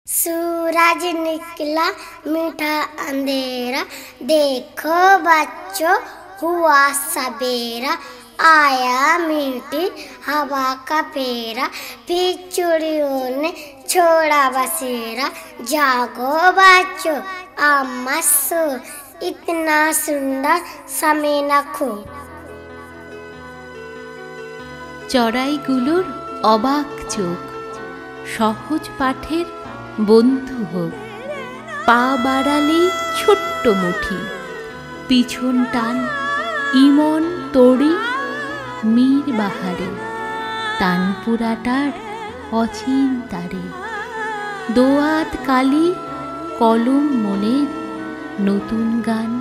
सूरज निकला मीठा अंधेरा, देखो बच्चों हुआ सवेरा, आया मीठी हवा का फेरा, फिर चिड़ियों ने छोड़ा बसेरा, जागो बच्चों अम्मा सो, इतना सुंदर समय न खो। চড়াইগুলোর অবাক চোখ সহজ পাঠের বন্ধু হোক, পা বাড়ালেই ছোট্ট মুঠি, পিছন টান ইমন তড়ি, মীর বাহারে তানপুরাটার অচিন তারে, দোয়াত কালি কলম মনের নতুন গান।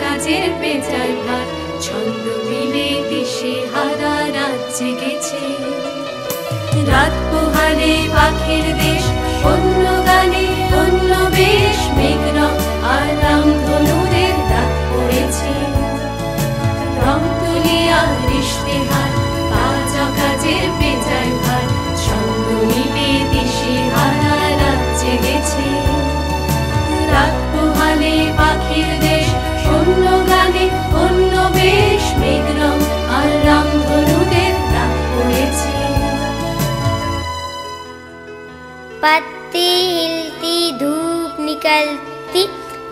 কাজের পেঁচার ভাত ছন্দ মিলে দিশে হারা রাত জেগেছে, রাত পোহালে পাখির দেশ অন্য গানে অন্য বেশ, মেঘনা আর রামধনুদের ডাক পড়েছে। রং তুলিয়া ইশতেহার কাজের পেঁচার ভাত ছন্দ মিলে দিশে হারা রাত জেগেছে, রাত পোহালে পাখির দেশ অন্য গানে অন্য বেশ, মেঘরং আর রামধনুদের ডাক পড়েছে। पत्ती हिलती धूप निकलती,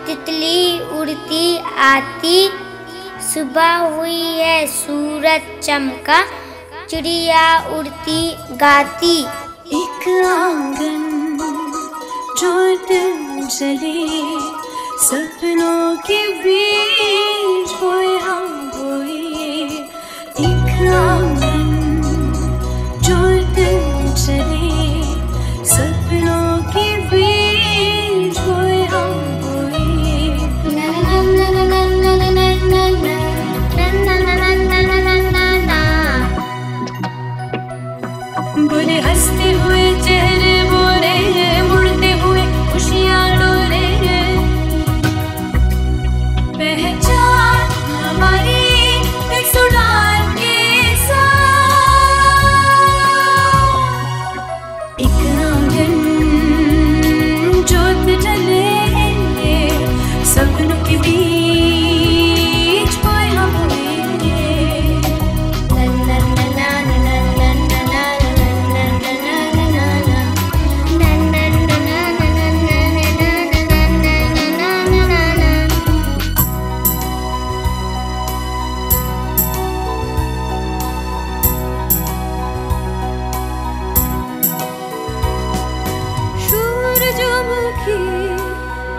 तितली उड़ती आती, सुबह हुई है सूरज चमका, चिड़िया उड़ती गाती। एक आंगन जो दिल जले सपनों के बीच बोए हम बोए, एक आंगन जो दिल जले सपनों के बीच बोए हम बोए। बोले हंसते हुए चेहरे बोले, मुड़ते हुए खुशियाँ डोले, पहचान हमारी एक सुडान के साथ। एक आंगन जोत जले सपनों के बीच बोए हम हुए।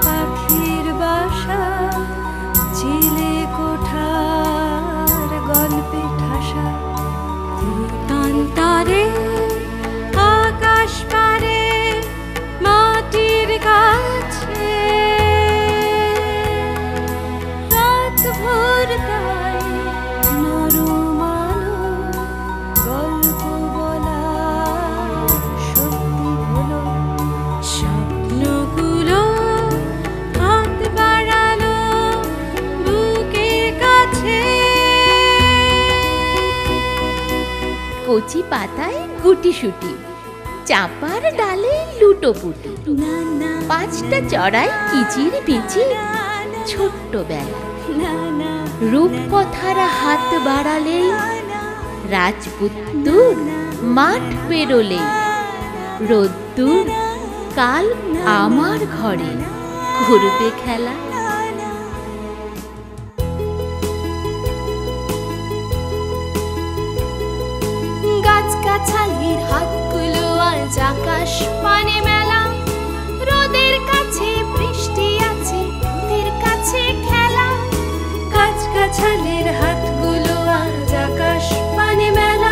পাখির বাসা চিলে কোঠার গল্পে ঠাসা, তান তারে আকাশ পারে মাটির কাছে, রাত ভোর তাই নরম আলো গল্প বলা সত্যি হলো, স্বপ্নগুলো হাত বাড়ালো বুকের কাছে। কচি পাতায় গুটিসুটি, চাপার ডালে লুটোপুটি, পাঁচটা চড়াই কিচির মিচির ছোট্ট বেলা, রূপকথারা হাত বাড়ালে রাজপুত্তুর মাঠ পেরোলে, রোদ্দুর কাল আমার ঘরে ঘুরবে খেলা। গাছগাছালির হাতগুলো আজ আকাশ পানে মেলা, রোদের কাছে বৃষ্টি আছে ওদের কাছে খেলা, গাছগাছালির হাতগুলো আজ আকাশ পানে মেলা।